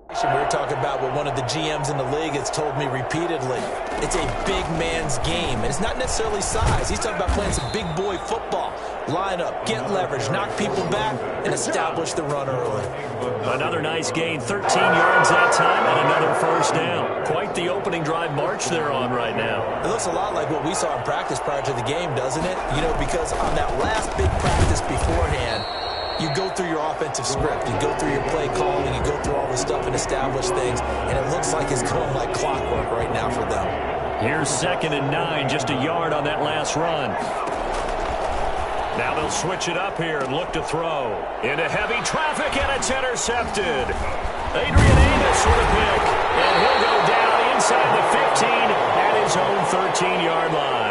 We were talking about what one of the GMs in the league has told me repeatedly. It's a big man's game, and it's not necessarily size. He's talking about playing some big boy football. Line up, get leverage, knock people back, and establish the run early. Another nice gain, 13 yards that time, and another first down. Quite the opening drive march they're on right now. It looks a lot like what we saw in practice prior to the game, doesn't it? You know, because on that last big practice beforehand, you go through your offensive script, you go through your play calling, you go through all this stuff and establish things, and it looks like it's going like clockwork right now for them. Here's 2nd and 9, just a yard on that last run. Now they'll switch it up here and look to throw. Into heavy traffic, and it's intercepted. Adrian Amos with a pick, and he'll go down inside the 15 at his own 13-yard line.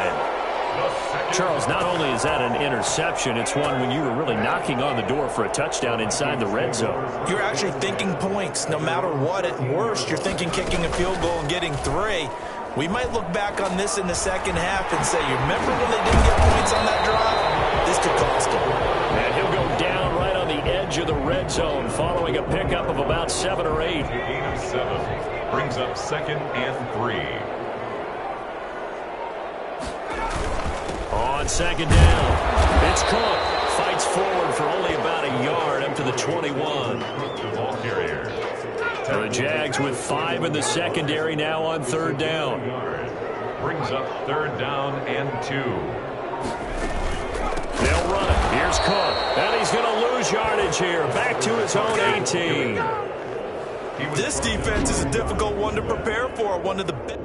Charles, not only is that an interception, it's one when you were really knocking on the door for a touchdown inside the red zone. You're actually thinking points. No matter what, at worst, you're thinking kicking a field goal and getting 3. We might look back on this in the second half and say, you remember when they didn't get points on that drive? This could cost them. And he'll go down right on the edge of the red zone following a pickup of about 7 or 8. Gain of 7 brings up 2nd and 3. On 2nd down, it's Cook. Fights forward for only about a yard up to the 21. The ball carrier. The Jags with 5 in the secondary now on 3rd down. Brings up 3rd down and 2. They'll run it. Here's Cook. And he's going to lose yardage here. Back to his own 18. This defense is a difficult one to prepare for. One of the best.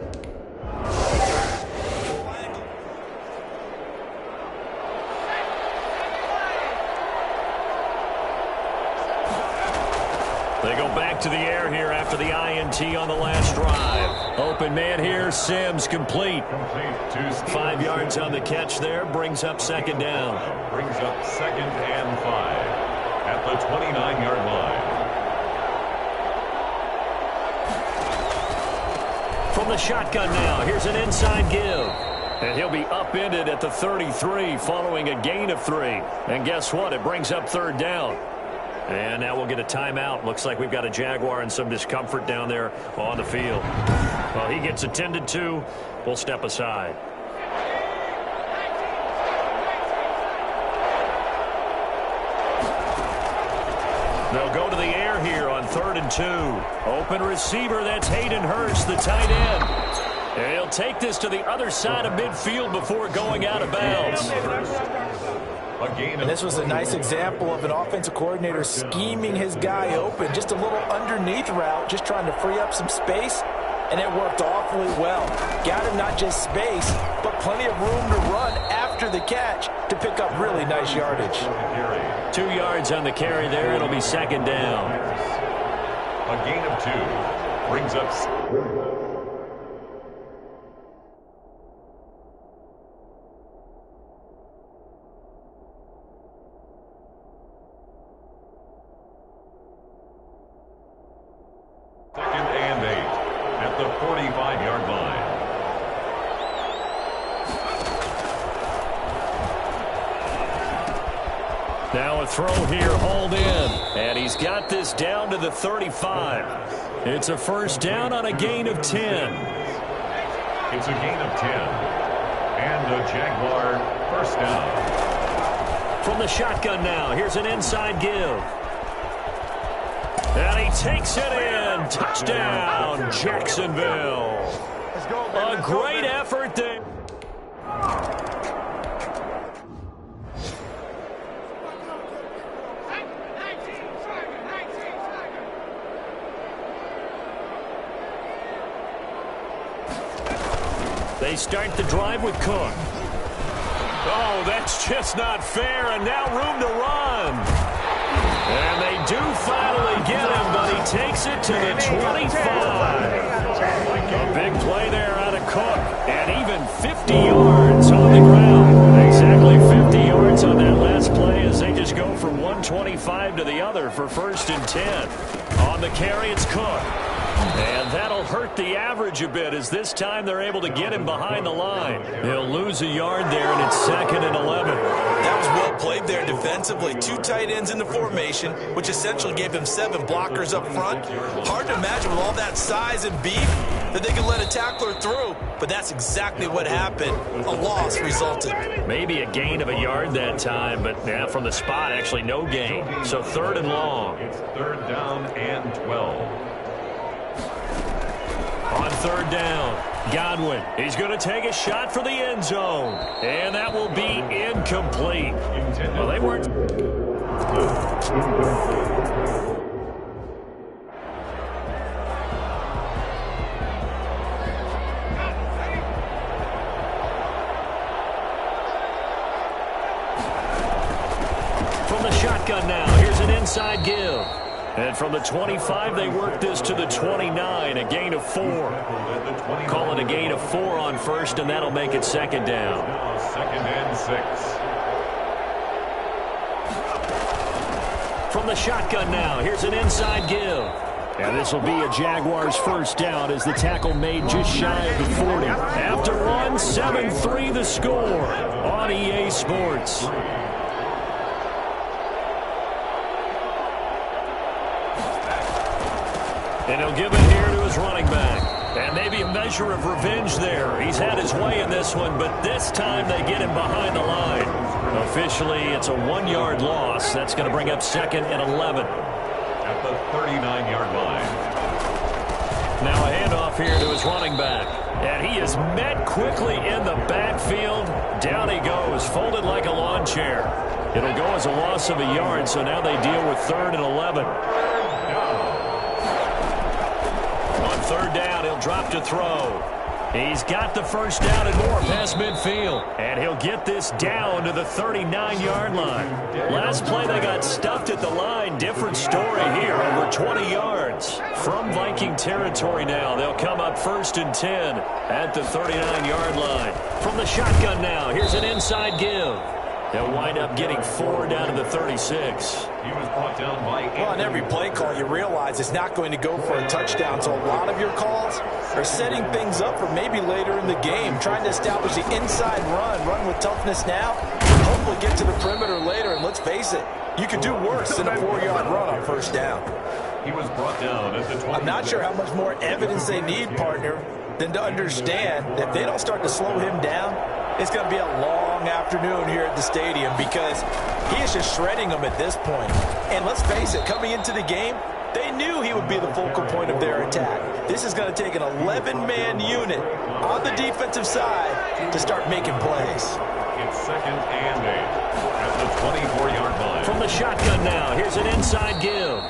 They go back to the air here after the INT on the last drive. Open man here, Sims, complete. 5 yards on the catch there, brings up 2nd down. Brings up 2nd and 5 at the 29-yard line. From the shotgun now, here's an inside give. And he'll be upended at the 33 following a gain of 3. And guess what? It brings up 3rd down. And now we'll get a timeout. Looks like we've got a Jaguar and some discomfort down there on the field. Well, he gets attended to. We'll step aside. They'll go to the air here on 3rd and 2. Open receiver, that's Hayden Hurst, the tight end. And he'll take this to the other side of midfield before going out of bounds. And this was a nice example of an offensive coordinator scheming his guy open. Just a little underneath route, just trying to free up some space, and it worked awfully well. Got him not just space, but plenty of room to run after the catch to pick up really nice yardage. 2 yards on the carry there. It'll be 2nd down. A gain of 2 brings up... Now a throw here, hauled in, and he's got this down to the 35. It's a first down on a gain of 10. It's a gain of 10, and the Jaguar first down. From the shotgun now, here's an inside give. And he takes it in. Touchdown, Jacksonville. A great effort there. They start the drive with Cook. Oh, that's just not fair, and now room to run. And they do finally get him, but he takes it to the 25. A big play there out of Cook, and even 50 yards on the ground. Exactly 50 yards on that last play as they just go from 125 to the other for 1st and 10. On the carry, it's Cook. And that'll hurt the average a bit as this time they're able to get him behind the line. He'll lose a yard there, and it's 2nd and 11. That was well played there defensively. 2 tight ends in the formation, which essentially gave him 7 blockers up front. Hard to imagine with all that size and beef that they could let a tackler through, but that's exactly what happened. A loss resulted. Maybe a gain of a yard that time, but yeah, from the spot, actually no gain. So 3rd and long. It's 3rd down and 12. On 3rd down, Godwin. He's going to take a shot for the end zone. And that will be incomplete. Well, they weren't... From the shotgun now, here's an inside give. And from the 25, they work this to the 29, a gain of 4. Call it a gain of 4 on 1st, and that'll make it 2nd down. 2nd and 6. From the shotgun now, here's an inside give. And this will be a Jaguars 1st down as the tackle made just shy of the 40. After one, 7-3 the score on EA Sports. And he'll give it here to his running back. And maybe a measure of revenge there. He's had his way in this one, but this time they get him behind the line. Officially, it's a 1-yard loss. That's going to bring up 2nd and 11. At the 39-yard line. Now a handoff here to his running back. And he is met quickly in the backfield. Down he goes, folded like a lawn chair. It'll go as a loss of a yard, so now they deal with 3rd and 11. 3rd down, he'll drop to throw. He's got the 1st down and more past midfield. And he'll get this down to the 39-yard line. Last play, they got stuffed at the line. Different story here, over 20 yards. From Viking territory now, they'll come up 1st and 10 at the 39-yard line. From the shotgun now, here's an inside give. They'll wind up getting 4 down to the 36. He was brought down by 8. Well, on every play call, you realize it's not going to go for a touchdown. So a lot of your calls are setting things up for maybe later in the game, trying to establish the inside run with toughness now, and hopefully get to the perimeter later. And let's face it, you could do worse than a 4-yard run on 1st down. He was brought down at the 20. I'm not sure how much more evidence they need, partner, than to understand that if they don't start to slow him down, it's going to be a long afternoon here at the stadium because he is just shredding them at this point. And let's face it, coming into the game, they knew he would be the focal point of their attack. This is going to take an 11-man unit on the defensive side to start making plays. It's 2nd and 8 at the 24-yard line. From the shotgun now, here's an inside give.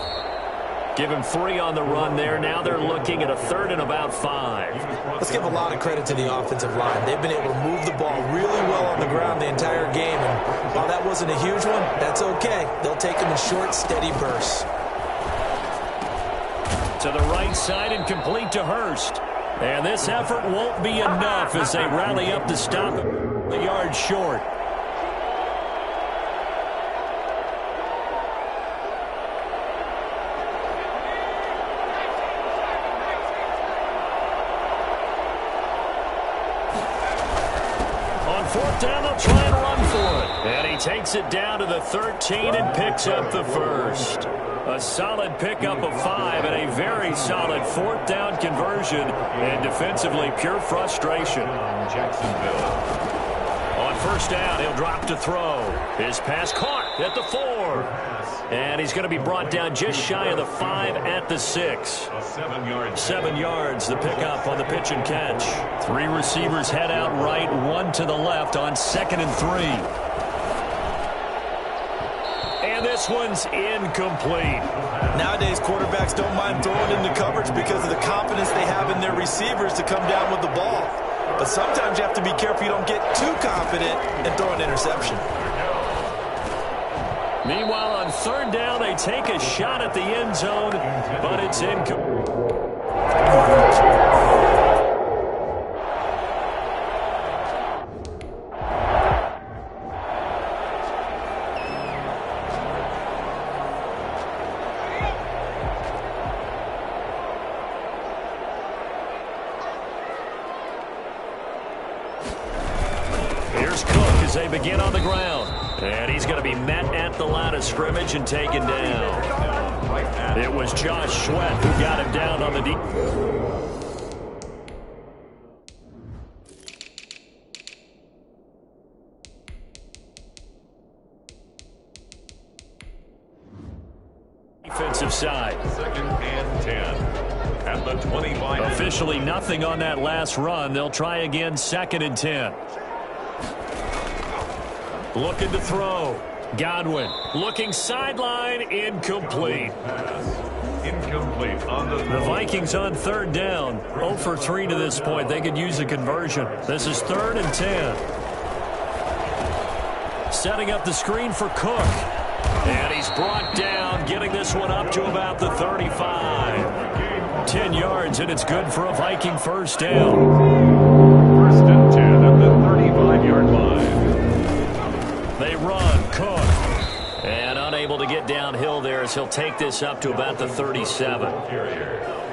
Give him 3 on the run there. Now they're looking at a 3rd and about 5. Let's give a lot of credit to the offensive line. They've been able to move the ball really well on the ground the entire game. And while that wasn't a huge one, that's okay. They'll take them in short, steady bursts. To the right side and complete to Hurst. And this effort won't be enough as they rally up to stop the yard short. On 4th down, they'll try and run for it. And he takes it down to the 13 and picks up the 1st. A solid pickup of 5 and a very solid 4th down conversion. And defensively, pure frustration. Jacksonville. On 1st down, he'll drop to throw. His pass caught at the 4. And he's going to be brought down just shy of the 5 at the 6. A 7-yard. 7 yards, the pickup on the pitch and catch. 3 receivers head out right, 1 to the left on 2nd and 3. And this one's incomplete. Nowadays, quarterbacks don't mind throwing into coverage because of the confidence they have in their receivers to come down with the ball. But sometimes you have to be careful you don't get too confident and throw an interception. Meanwhile, on 3rd down, they take a shot at the end zone, but it's incomplete. as they begin on the ground. And he's going to be met at the line of scrimmage and taken down. It was Josh Sweat who got him down on the defensive side. 2nd and 10 at the 25. Officially nothing on that last run. They'll try again 2nd and 10. Looking to throw. Godwin looking sideline, incomplete. Incomplete on the The Vikings on 3rd down. 0 for 3 to this point. They could use a conversion. This is 3rd and 10. Setting up the screen for Cook. And he's brought down, getting this one up to about the 35. 10 yards, and it's good for a Viking 1st down. 1st and 10 at the 35-yard line. They run, Cook. And unable to get downhill there as he'll take this up to about the 37.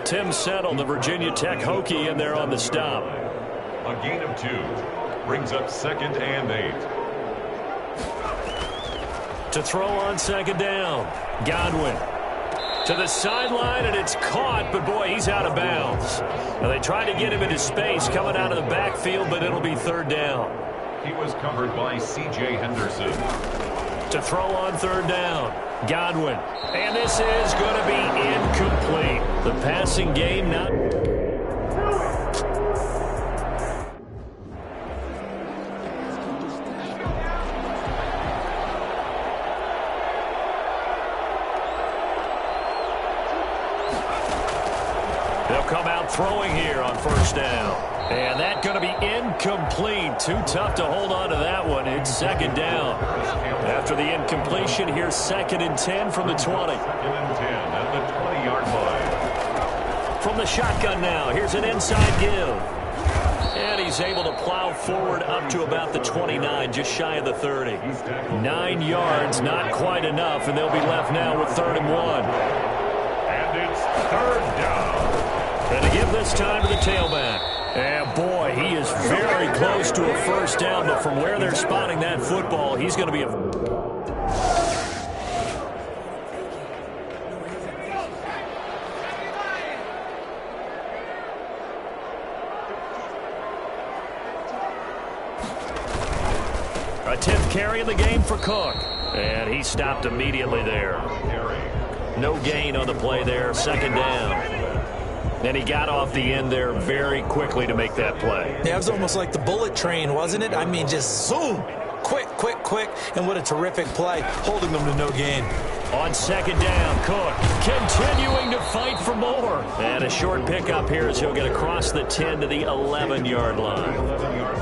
Tim Settle, the Virginia Tech Hokie, in there on the stop. A gain of 2 brings up 2nd and 8. To throw on 2nd down. Godwin to the sideline, and it's caught, but boy, he's out of bounds. Now they tried to get him into space coming out of the backfield, but it'll be 3rd down. He was covered by C.J. Henderson. To throw on 3rd down. Godwin. And this is going to be incomplete. The passing game not... They'll come out throwing here on 1st down. And that's going to be incomplete. Too tough to hold on to that one. It's 2nd down. After the incompletion, here's 2nd and 10 from the 20. 2nd and 10 at the 20-yard line. From the shotgun now, here's an inside give. And he's able to plow forward up to about the 29, just shy of the 30. 9 yards, not quite enough, and they'll be left now with 3rd and 1. And it's 3rd down. And to give this time to the tailback. And boy, he is very close to a 1st down, but from where they're spotting that football, he's going to be a... A 10th carry in the game for Cook. And he stopped immediately there. No gain on the play there, 2nd down. And he got off the end there very quickly to make that play. Yeah, it was almost like the bullet train, wasn't it? I mean, just zoom. Quick, quick, quick. And what a terrific play, holding them to no gain. On 2nd down, Cook continuing to fight for more. And a short pickup here as he'll get across the 10 to the 11-yard line.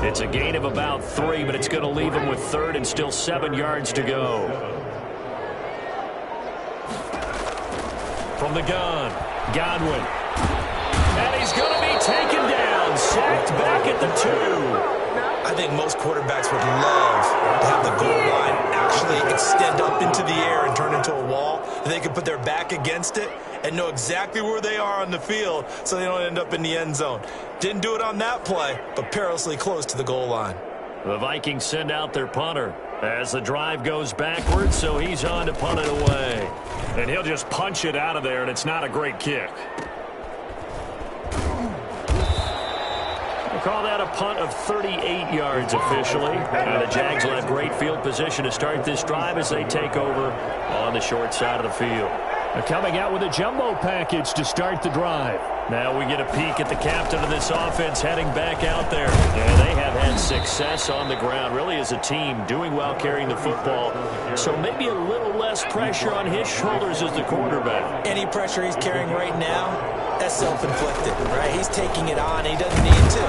It's a gain of about 3, but it's going to leave him with 3rd and still 7 yards to go. From the gun, Godwin. And he's going to be taken down, sacked back at the 2. I think most quarterbacks would love to have the goal line actually extend up into the air and turn into a wall. And they can put their back against it and know exactly where they are on the field so they don't end up in the end zone. Didn't do it on that play, but perilously close to the goal line. The Vikings send out their punter as the drive goes backwards, so he's on to punt it away. And he'll just punch it out of there, and it's not a great kick. We'll call that a punt of 38 yards officially. And the Jags will have great field position to start this drive as they take over on the short side of the field. They're coming out with a jumbo package to start the drive. Now we get a peek at the captain of this offense heading back out there. And they have had success on the ground, really as a team, doing well carrying the football. So maybe a little less pressure on his shoulders as the quarterback. Any pressure he's carrying right now, that's self-inflicted, right? He's taking it on. He doesn't need to.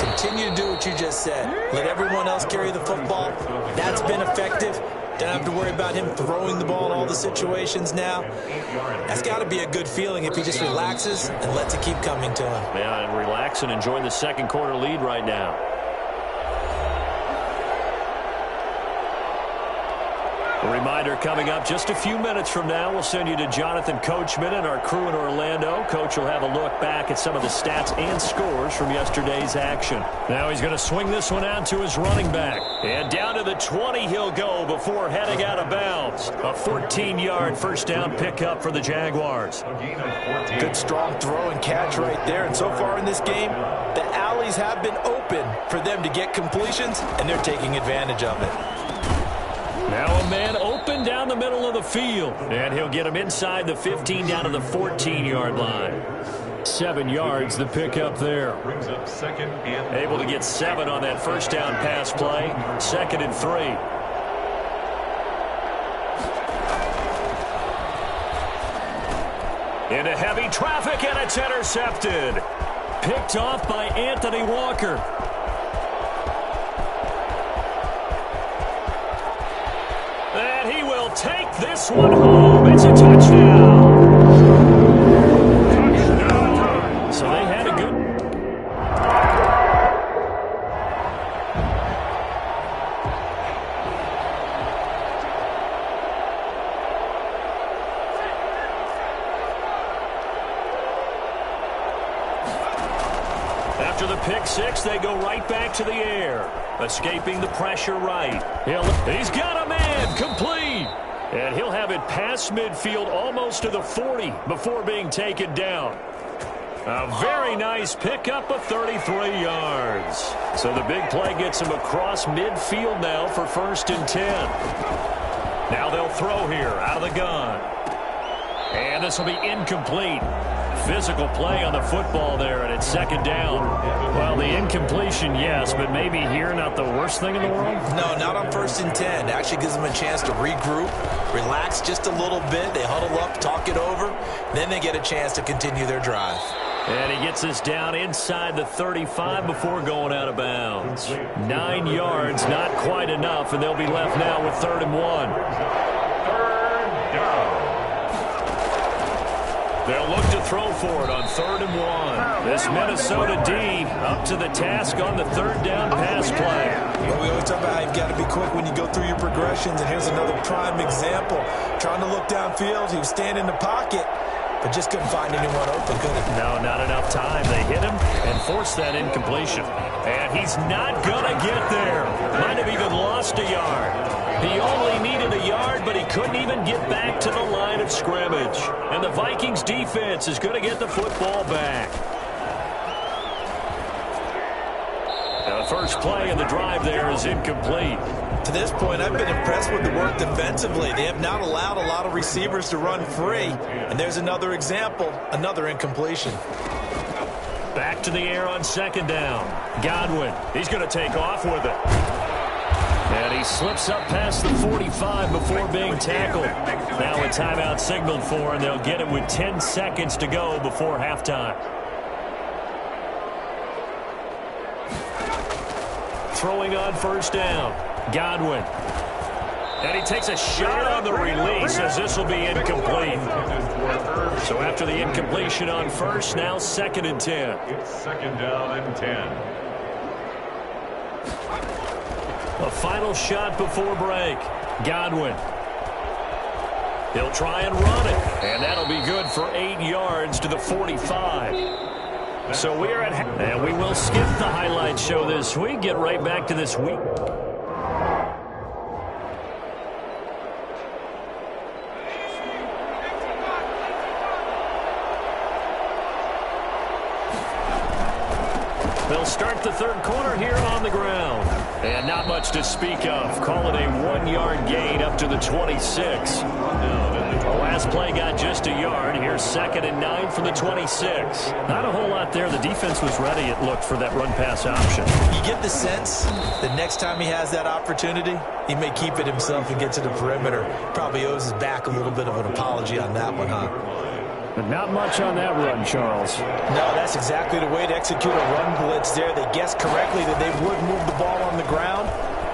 Continue to do what you just said. Let everyone else carry the football. That's been effective. Don't have to worry about him throwing the ball in all the situations now. That's got to be a good feeling if he just relaxes and lets it keep coming to him. Yeah, and relax and enjoy the second quarter lead right now. A reminder coming up just a few minutes from now. We'll send you to Jonathan Coachman and our crew in Orlando. Coach will have a look back at some of the stats and scores from yesterday's action. Now he's going to swing this one out to his running back. And down to the 20 he'll go before heading out of bounds. A 14-yard first down pickup for the Jaguars. Good strong throw and catch right there. And so far in this game, the alleys have been open for them to get completions, and they're taking advantage of it. Now a man open down the middle of the field. And he'll get him inside the 15 down to the 14-yard line. 7 yards the pickup there. Brings up second and Able to get 7 on that first down pass play. 2nd and 3. Into heavy traffic, and it's intercepted. Picked off by Anthony Walker. And he will take this one home. It's a touchdown. So they had a good... After the pick six, they go right back to the air. Escaping the pressure right. He's got a man complete. And he'll have it past midfield almost to the 40 before being taken down. A very nice pickup of 33 yards. So the big play gets him across midfield now for 1st and 10. Now they'll throw here out of the gun. And this will be incomplete. Physical play on the football there, and it's 2nd down. Well, the incompletion, yes, but maybe here not the worst thing in the world? No, not on 1st and 10. Actually gives them a chance to regroup, relax just a little bit. They huddle up, talk it over. Then they get a chance to continue their drive. And he gets this down inside the 35 before going out of bounds. 9 yards, not quite enough, and they'll be left now with 3rd and 1. 3rd down. They'll look to throw for it on 3rd and 1. This Minnesota D up to the task on the 3rd down pass play. Well, we always talk about how you've got to be quick when you go through your progressions, and here's another prime example. Trying to look downfield, he was standing in the pocket, but just couldn't find anyone open, could he? No, not enough time. They hit him and forced that incompletion. And he's not going to get there. Might have even lost a yard. He only needed a yard, but he couldn't even get back to the line of scrimmage. And the Vikings defense is going to get the football back. Now the first play in the drive there is incomplete. To this point, I've been impressed with the work defensively. They have not allowed a lot of receivers to run free. And there's another example, another incompletion. Back to the air on 2nd down. Godwin, he's going to take off with it. And he slips up past the 45 before being tackled. Now a timeout signaled for, and they'll get it with 10 seconds to go before halftime. Throwing on 1st down. Godwin. And he takes a shot on the release as this will be incomplete. So after the incompletion on 1st, now 2nd and 10. It's 2nd down and 10. A final shot before break. Godwin. He'll try and run it. And that'll be good for 8 yards to the 45. So we are at... And we will skip the highlight show this week. Get right back to this week. They'll start the 3rd quarter here on the ground. And not much to speak of. Call it a 1-yard gain up to the 26. The last play got just a yard. Here's 2nd and 9 from the 26. Not a whole lot there. The defense was ready, it looked, for that run-pass option. You get the sense that next time he has that opportunity, he may keep it himself and get to the perimeter. Probably owes his back a little bit of an apology on that one, huh? But not much on that run, Charles. No, that's exactly the way to execute a run blitz there. They guessed correctly that they would move the ball on the ground,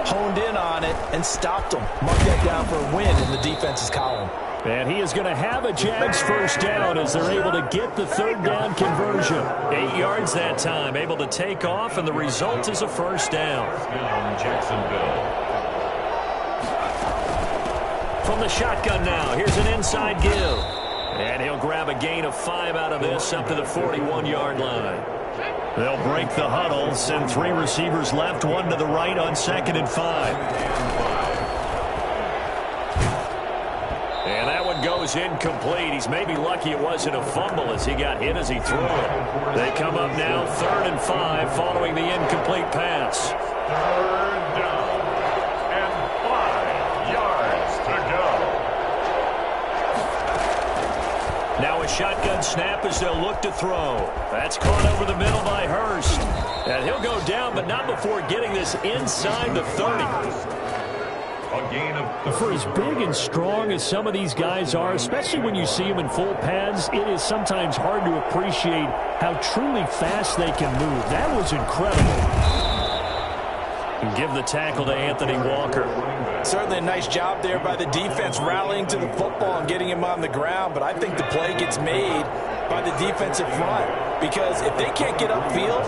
honed in on it, and stopped them. Mark that down for a win in the defense's column. And he is going to have a Jags first down as they're able to get the 3rd down conversion. 8 yards that time, able to take off, and the result is a first down. Jacksonville. from the shotgun now. Here's an inside give. And he'll grab a gain of 5 out of this up to the 41-yard line. They'll break the huddle, send 3 receivers left, 1 to the right on 2nd and 5. And that one goes incomplete. He's maybe lucky it wasn't a fumble as he got hit as he threw it. They come up now 3rd and 5 following the incomplete pass. 3rd down and 5 yards to go. Now a shotgun snap as they'll look to throw. That's caught over the middle by Hurst. And he'll go down, but not before getting this inside the 30. A gain of For as big and strong as some of these guys are, especially when you see them in full pads, it is sometimes hard to appreciate how truly fast they can move. That was incredible. And give the tackle to Anthony Walker. Certainly a nice job there by the defense rallying to the football and getting him on the ground, but I think the play gets made by the defensive front because if they can't get upfield,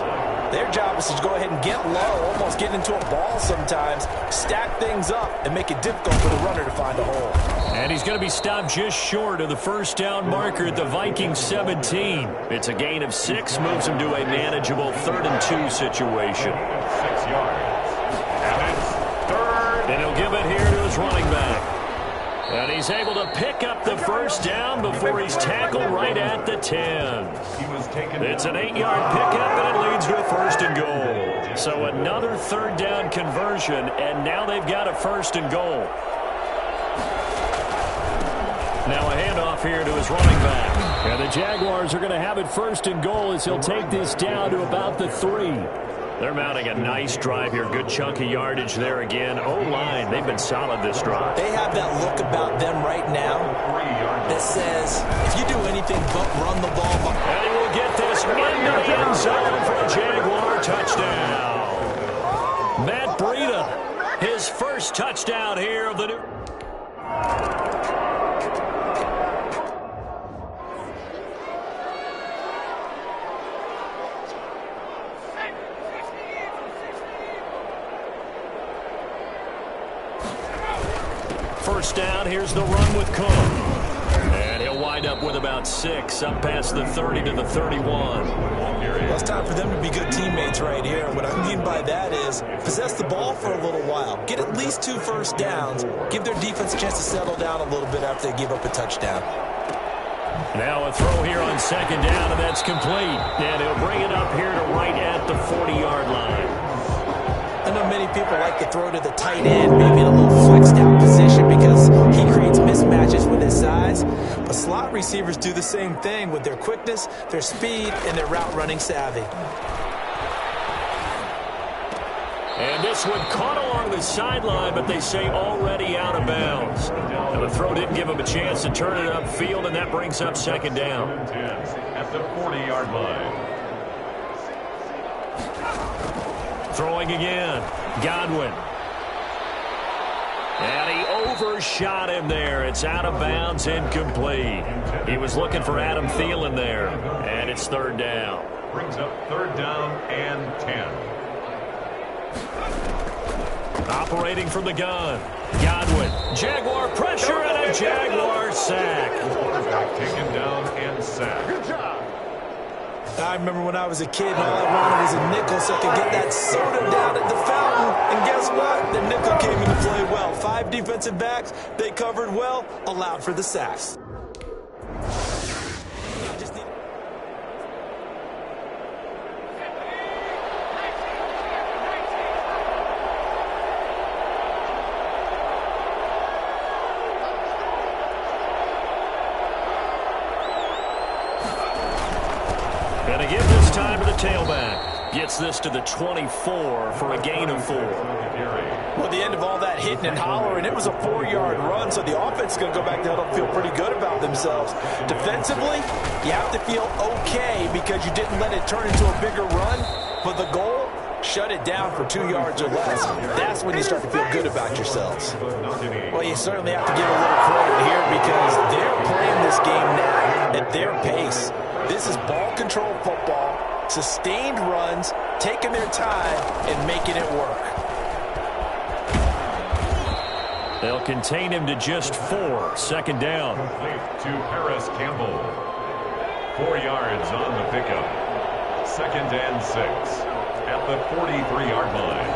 their job is to go ahead and get low, almost get into a ball sometimes, stack things up, and make it difficult for the runner to find a hole. And he's going to be stopped just short of the first down marker at the Vikings 17. It's a gain of 6, moves him to a manageable 3rd and 2 situation. 6 yards. And it's 3rd. And he'll give it here to his running back. And he's able to pick up the first down before he's tackled right at the 10. It's an 8-yard pickup, and it leads to a 1st and goal. So another 3rd down conversion, and now they've got a 1st and goal. Now a handoff here to his running back. And the Jaguars are going to have it 1st and goal as he'll take this down to about the 3. They're mounting a nice drive here. Good chunk of yardage there again. O-line, they've been solid this drive. They have that look about them right now that says, if you do anything but run the ball. And he will get this into the end zone for a Jaguar touchdown. Matt Breida, his first touchdown here of the new. First down, here's the run with Cook. And he'll wind up with about 6, up past the 30 to the 31. Well, it's time for them to be good teammates right here. What I mean by that is possess the ball for a little while. Get at least 2 first downs. Give their defense a chance to settle down a little bit after they give up a touchdown. Now a throw here on 2nd down, and that's complete. And he'll bring it up here to right at the 40-yard line. I know many people like to throw to the tight end, maybe in a little flexed out position because he creates mismatches with his size. But slot receivers do the same thing with their quickness, their speed, and their route running savvy. And this one caught along the sideline, but they say already out of bounds. Now the throw didn't give him a chance to turn it upfield, and that brings up 2nd down. At the 40-yard line. Throwing again. Godwin. And he overshot him there. It's out of bounds, incomplete. He was looking for Adam Thielen there. And it's 3rd down. Brings up 3rd down and 10. Operating from the gun. Godwin. Jaguar pressure and a Jaguar sack. Quarterback taken down and sacked. Good job. I remember when I was a kid and all I wanted was a nickel so I could get that soda down at the fountain. And guess what? The nickel came into play well. 5 defensive backs, they covered well, allowed for the sacks. And to give this time to the tailback. Gets this to the 24 for a gain of 4. Well, the end of all that hitting and hollering, it was a 4-yard run, so the offense is going to go back to huddle and feel pretty good about themselves. Defensively, you have to feel okay because you didn't let it turn into a bigger run, but the goal, shut it down for 2 yards or less. That's when you start to feel good about yourselves. Well, you certainly have to give a little credit here because they're playing this game now at their pace. This is ball control football, sustained runs, taking their time and making it work. They'll contain him to just 4. Second down. To Harris Campbell. 4 yards on the pickup. 2nd and 6 at the 43-yard line.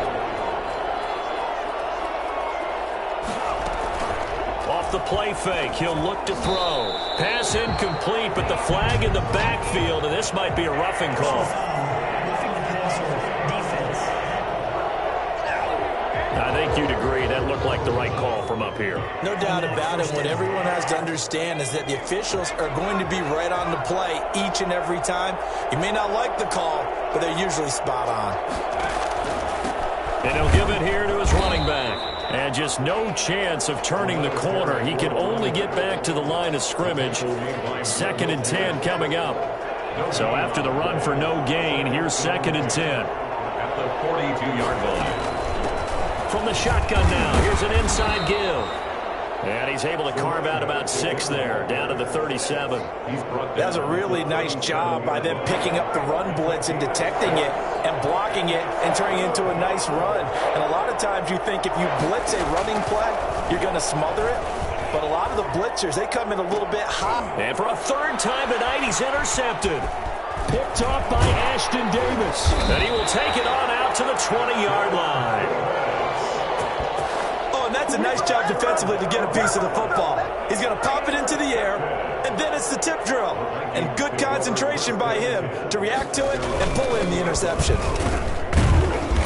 Off the play fake, he'll look to throw. Pass incomplete, but the flag in the backfield, and this might be a roughing call. I think you'd agree that looked like the right call from up here. No doubt about it. What everyone has to understand is that the officials are going to be right on the play each and every time. You may not like the call, but they're usually spot on. And he'll give it here to his running back. And just no chance of turning the corner. He can only get back to the line of scrimmage. 2nd and 10 coming up. So after the run for no gain, here's 2nd and 10. At the 42-yard line. From the shotgun now, here's an inside give. And he's able to carve out about 6 there, down to the 37. That's a really nice job by them picking up the run blitz and detecting it and blocking it and turning it into a nice run. And a lot of times you think if you blitz a running play, you're going to smother it. But a lot of the blitzers, they come in a little bit hot. And for a 3rd time tonight, he's intercepted. Picked off by Ashton Davis. And he will take it on out to the 20-yard line. And that's a nice job defensively to get a piece of the football. He's going to pop it into the air, and then it's the tip drill. And good concentration by him to react to it and pull in the interception.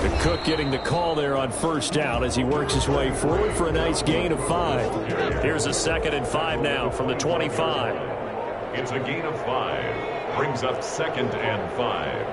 The Cook getting the call there on 1st down as he works his way forward for a nice gain of 5. Here's a 2nd and 5 now from the 25. It's a gain of 5. Brings up 2nd and 5.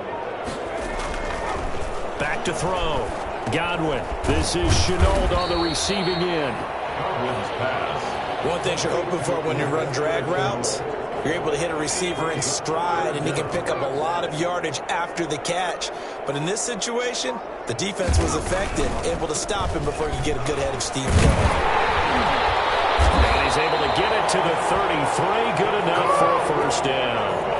Back to throw. Godwin. This is Chenault on the receiving end. Godwin's pass. One thing you're hoping for when you run drag routes, you're able to hit a receiver in stride, and he can pick up a lot of yardage after the catch. But in this situation, the defense was effective, able to stop him before he could get a good head of steam going. And he's able to get it to the 33. Good enough for a 1st down.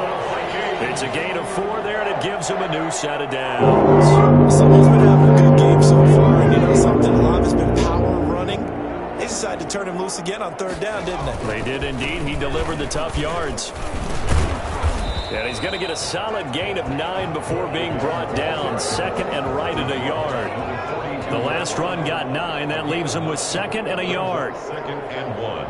It's a gain of 4 there, and it gives him a new set of downs. Someone's been having a good game so far, and you know something? A lot of it's been power running. They decided to turn him loose again on 3rd down, didn't they? They did indeed. He delivered the tough yards. And he's going to get a solid gain of 9 before being brought down. 2nd and right at a yard. The last run got 9. That leaves him with 2nd and a yard. 2nd and 1.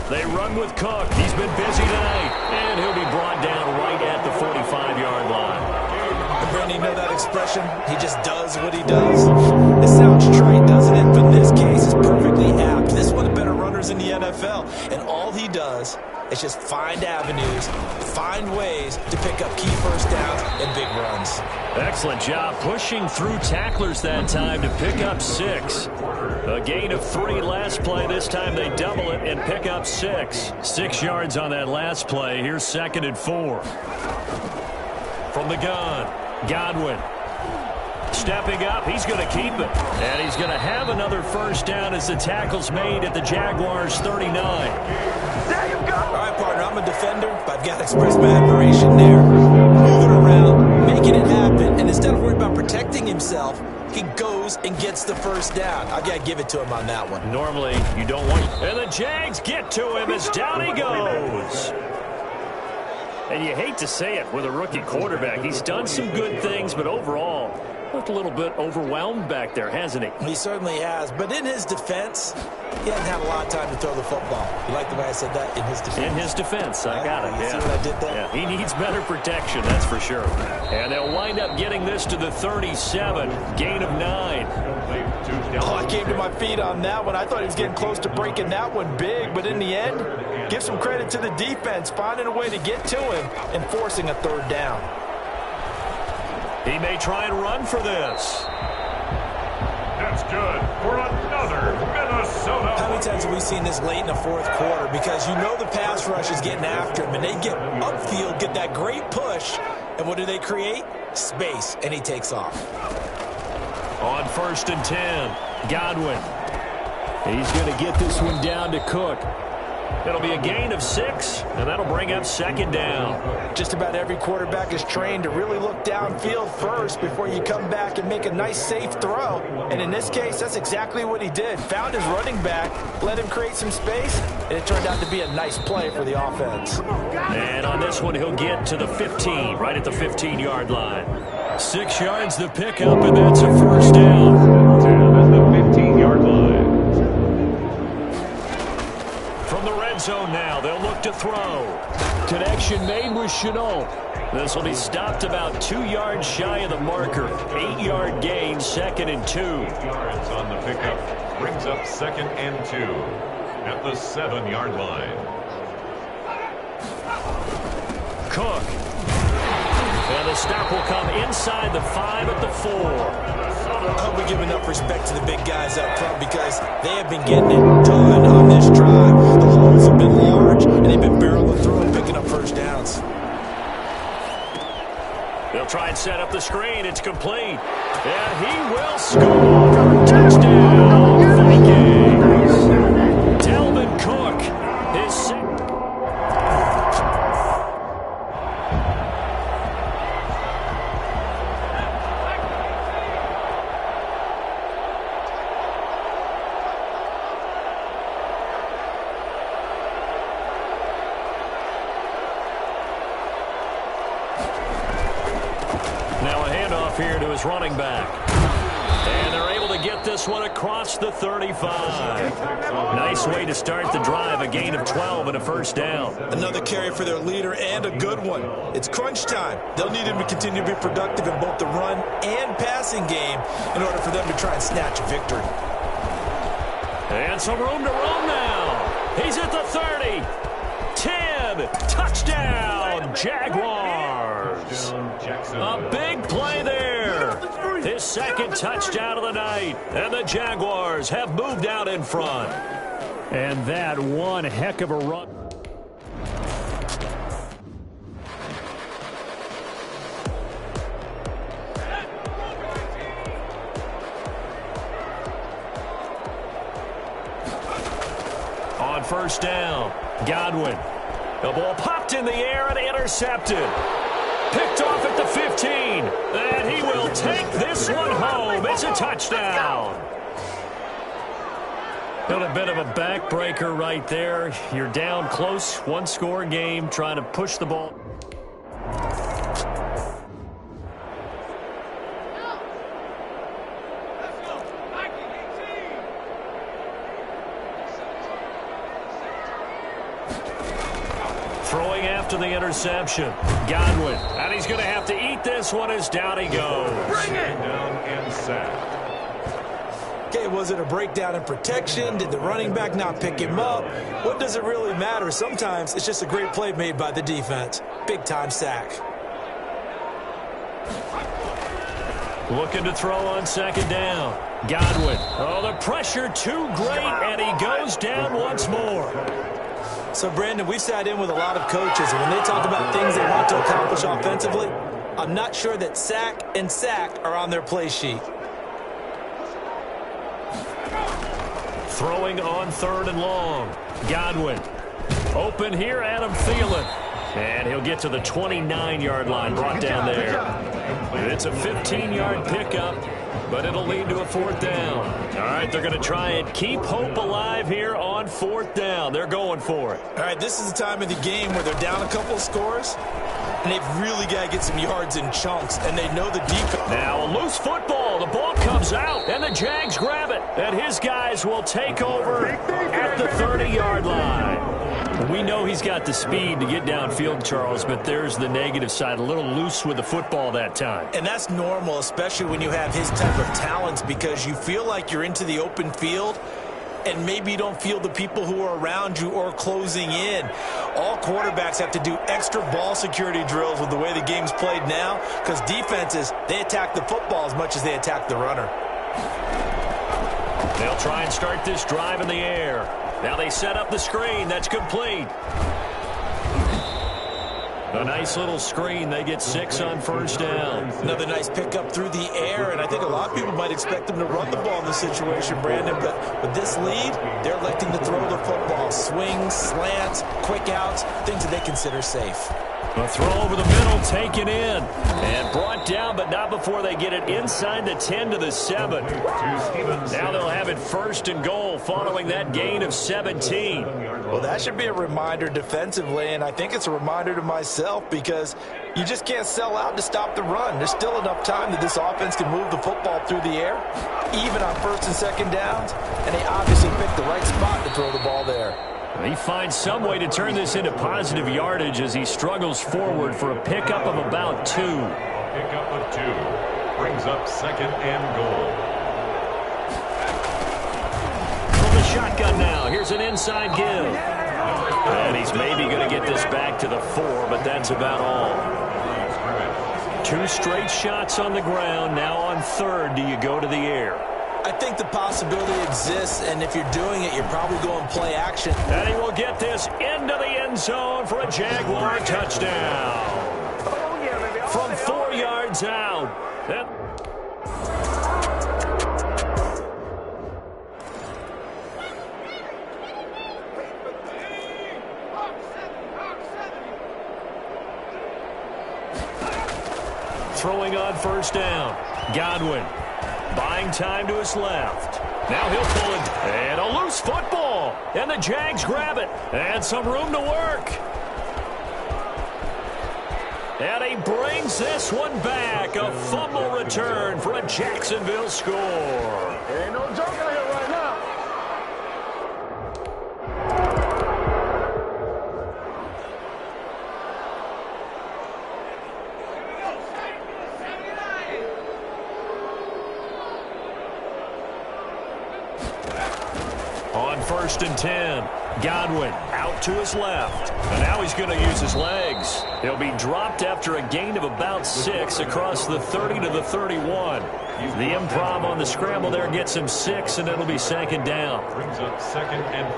They run with Cook. He's been busy tonight. And he'll be brought down right at the 45-yard line. And Brandon, you know that expression? He just does what he does. It sounds trite, doesn't it? But in this case, it's perfectly apt. This is one of the better runners in the NFL. And all he does is just find avenues, find ways to pick up key 1st downs and big runs. Excellent job pushing through tacklers that time to pick up 6. A gain of 3 last play. This time they double it and pick up 6. 6 yards on that last play. Here's 2nd and 4. From the gun, Godwin. Stepping up, he's going to keep it. And he's going to have another 1st down as the tackle's made at the Jaguars' 39. There you go. All right, partner, I'm a defender, but I've got to express my admiration there. Moving around, making it happen, and instead of worrying about protecting himself, he goes and gets the 1st down. I've got to give it to him on that one. Normally, you don't want... And the Jags get to him as down he goes. And you hate to say it with a rookie quarterback. He's done some good things, but overall, looked a little bit overwhelmed back there, hasn't he? He certainly has. But in his defense, he hasn't had a lot of time to throw the football. You like the way I said that? In his defense. In his defense. I got it. You see what I did there? Yeah, he needs better protection, that's for sure. And they'll wind up getting this to the 37. Gain of 9. Oh, I came to my feet on that one. I thought he was getting close to breaking that one big. But in the end, give some credit to the defense, finding a way to get to him and forcing a 3rd down. He may try and run for this. That's good for another Minnesota. How many times have we seen this late in the 4th quarter? Because you know the pass rush is getting after him, and they get upfield, get that great push, and what do they create? Space, and he takes off. On 1st and 10, Godwin. He's going to get this one down to Cook. It'll be a gain of 6, and that'll bring up second down. Just about every quarterback is trained to really look downfield first before you come back and make a nice, safe throw. And in this case, that's exactly what he did. Found his running back, let him create some space, and it turned out to be a nice play for the offense. And on this one, he'll get to the 15, right at the 15-yard line. 6 yards the pickup, and that's a first down. Down at the 15-yard line. From the red zone now, they'll look to throw. Connection made with Chenault. This will be stopped about 2 yards shy of the marker. 8-yard gain, 2nd and 2. 8 yards on the pickup. Brings up 2nd and 2 at the 7-yard line. Cook. And the stop will come inside the 5 at the 4. I hope we give enough respect to the big guys up front because they have been getting it done on this drive. The holes have been large, and they've been barreling through and picking up first downs. They'll try and set up the screen. It's complete. And he will score. Touchdown, Vikings. Dalvin Cook, his second. Now a handoff here to his running back. And they're able to get this one across the 35. Nice way to start the drive, a gain of 12 and a first down. Another carry for their leader and a good one. It's crunch time. They'll need him to continue to be productive in both the run and passing game in order for them to try and snatch a victory. And some room to roam now. He's at the 30. 10. Touchdown, Jaguars. A big play there. His second touchdown of the night. And the Jaguars have moved out in front. And that one heck of a run. On first down, Godwin. The ball popped in the air and intercepted. Picked off at the 15. And he will take this one home. It's a touchdown. Got a bit of a backbreaker right there. You're down close, one-score game, trying to push the ball. Throwing after the interception. Godwin. And he's going to have to eat this one as down he goes. Bring it! Down and sacked. Okay, was it a breakdown in protection? Did the running back not pick him up? What does it really matter? Sometimes it's just a great play made by the defense. Big-time sack. Looking to throw on second down. Godwin. Oh, the pressure too great, and he goes down once more. So, Brandon, we've sat in with a lot of coaches, and when they talk about things they want to accomplish offensively, I'm not sure that sack and sack are on their play sheet. Throwing on third and long. Godwin. Open here, Adam Thielen. And he'll get to the 29-yard line, brought down there. It's a 15-yard pickup, but it'll lead to a fourth down. All right, they're going to try and keep hope alive here on fourth down. They're going for it. All right, this is the time of the game where they're down a couple of scores, and they've really got to get some yards in chunks, and they know the defense. Now a loose football. The ball comes out, and the Jags grab it. And his guys will take over at the 30-yard line. We know he's got the speed to get downfield, Charles, but there's the negative side. A little loose with the football that time. And that's normal, especially when you have his type of talents, because you feel like you're into the open field and maybe you don't feel the people who are around you or closing in. All quarterbacks have to do extra ball security drills with the way the game's played now, because defenses, they attack the football as much as they attack the runner. They'll try and start this drive in the air. Now they set up the screen. That's complete. A nice little screen. They get 6 on first down. Another nice pickup through the air, and I think a lot of people might expect them to run the ball in this situation, Brandon, but with this lead, they're electing to throw the football. Swings, slants, quick outs, things that they consider safe. A throw over the middle, taken in, and brought down, but not before they get it inside the 10 to the 7. Now they'll have it 1st and goal following that gain of 17. Well, that should be a reminder defensively, and I think it's a reminder to myself because you just can't sell out to stop the run. There's still enough time that this offense can move the football through the air, even on 1st and 2nd downs, and they obviously picked the right spot to throw the ball there. He finds some way to turn this into positive yardage as he struggles forward for a pickup of about 2. Pickup of 2 brings up 2nd and goal. From the shotgun now, here's an inside give. And he's maybe going to get this back to the 4, but that's about all. 2 straight shots on the ground. Now on 3rd, do you go to the air? I think the possibility exists, and if you're doing it, you're probably going play action. And he will get this into the end zone for a Jaguar touchdown. From 4 yards out. Throwing on 1st down. Godwin. Buying time to his left. Now he'll pull it. And a loose football. And the Jags grab it. And some room to work. And he brings this one back. A fumble return for a Jacksonville score. Ain't no joke out here right now. On 1st and 10, Godwin out to his left. And now he's going to use his legs. He'll be dropped after a gain of about 6 across the 30 to the 31. The improv on the scramble there gets him 6, and it'll be 2nd down. Brings up 2nd and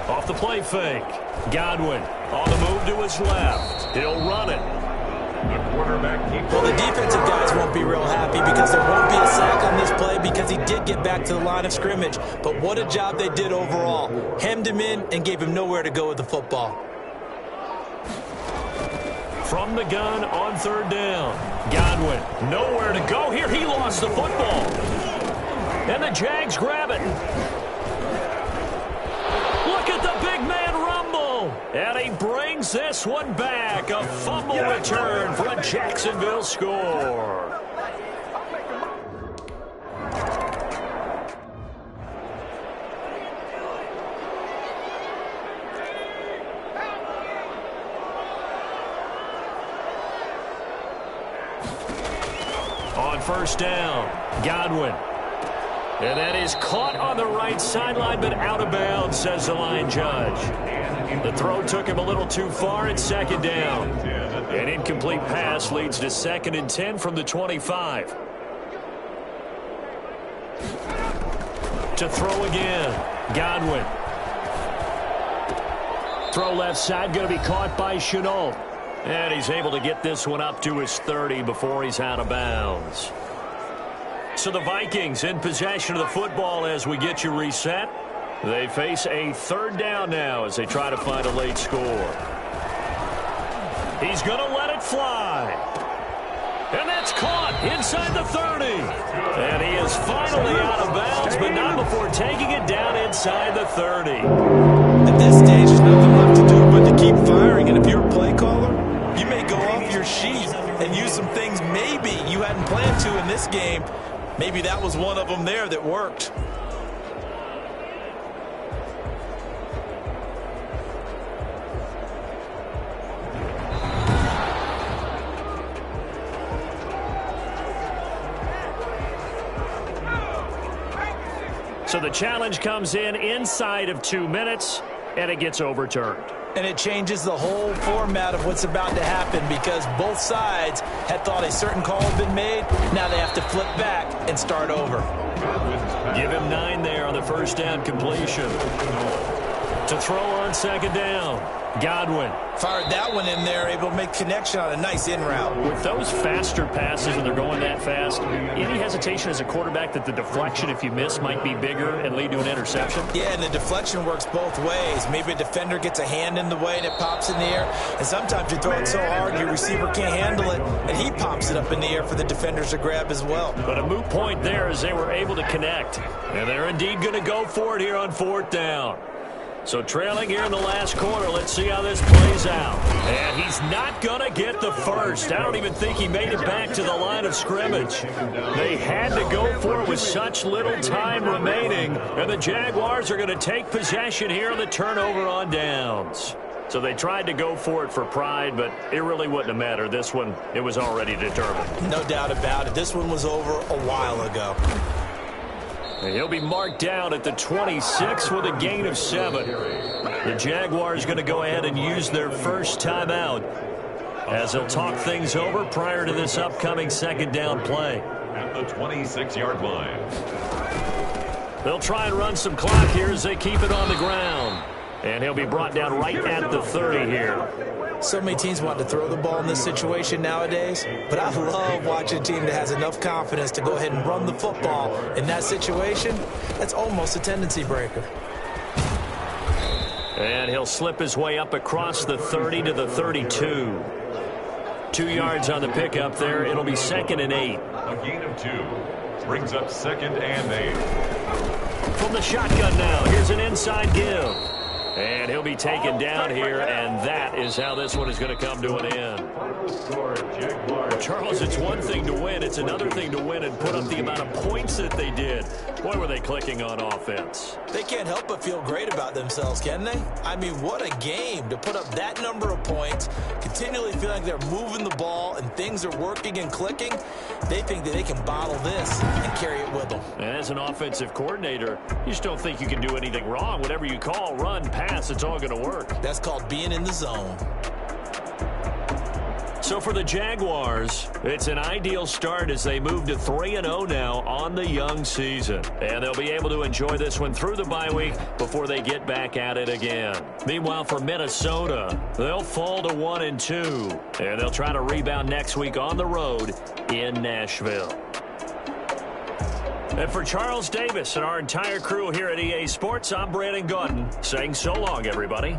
4. Off the play fake. Godwin on the move to his left. He'll run it. The quarterback keeps. Well, the defensive guys won't be real happy because there won't be a sack on this play because he did get back to the line of scrimmage. But what a job they did overall. Hemmed him in and gave him nowhere to go with the football. From the gun on 3rd down. Godwin nowhere to go here. He lost the football. And the Jags grab it. Look at the big man rumble. And he brings this one back. A fumble return for a Jacksonville score. On 1st down, Godwin. And that is caught on the right sideline, but out of bounds, says the line judge. The throw took him a little too far at 2nd down. An incomplete pass leads to 2nd and 10 from the 25. To throw again, Godwin. Throw left side, going to be caught by Chenault. And he's able to get this one up to his 30 before he's out of bounds. So the Vikings in possession of the football as we get you reset. They face a 3rd down now as they try to find a late score. He's going to let it fly. And that's caught inside the 30. And he is finally out of bounds, but not before taking it down inside the 30. At this stage, there's nothing left to do but to keep firing. And if you're a play caller, you may go off your sheet and use some things maybe you hadn't planned to in this game. Maybe that was one of them there that worked. So the challenge comes in inside of 2 minutes, and it gets overturned. And it changes the whole format of what's about to happen because both sides had thought a certain call had been made. Now they have to flip back and start over. Give him 9 there on the 1st down completion. To throw on second down, Godwin. Fired that one in there, able to make connection on a nice in route. With those faster passes when they're going that fast, any hesitation as a quarterback that the deflection, if you miss, might be bigger and lead to an interception? Yeah, and the deflection works both ways. Maybe a defender gets a hand in the way and it pops in the air. And sometimes you throw it so hard your receiver can't handle it, and he pops it up in the air for the defenders to grab as well. But a moot point there as they were able to connect. And they're indeed going to go for it here on fourth down. So trailing here in the last quarter, let's see how this plays out. And he's not going to get the first. I don't even think he made it back to the line of scrimmage. They had to go for it with such little time remaining. And the Jaguars are going to take possession here on the turnover on downs. So they tried to go for it for pride, but it really wouldn't have mattered. This one, it was already determined. No doubt about it. This one was over a while ago. And he'll be marked down at the 26 with a gain of 7. The Jaguars going to go ahead and use their first timeout as they'll talk things over prior to this upcoming second down play. At the 26-yard line. They'll try and run some clock here as they keep it on the ground. And he'll be brought down right at the 30 here. So many teams want to throw the ball in this situation nowadays, but I love watching a team that has enough confidence to go ahead and run the football in that situation. That's almost a tendency breaker. And he'll slip his way up across the 30 to the 32. 2 yards on the pickup there. It'll be 2nd and 8. A gain of 2 brings up 2nd and 8. From the shotgun now, here's an inside give. And he'll be taken down here, and that is how this one is going to come to an end. Charles, it's one thing to win. It's another thing to win and put up the amount of points that they did. Boy, were they clicking on offense. They can't help but feel great about themselves, can they? I mean, what a game to put up that number of points, continually feeling like they're moving the ball and things are working and clicking. They think that they can bottle this and carry it with them. And as an offensive coordinator, you just don't think you can do anything wrong. Whatever you call, run, pass, it's all going to work. That's called being in the zone. So for the Jaguars, it's an ideal start as they move to 3-0 now on the young season. And they'll be able to enjoy this one through the bye week before they get back at it again. Meanwhile, for Minnesota, they'll fall to 1-2. And they'll try to rebound next week on the road in Nashville. And for Charles Davis and our entire crew here at EA Sports, I'm Brandon Gaudin saying so long, everybody.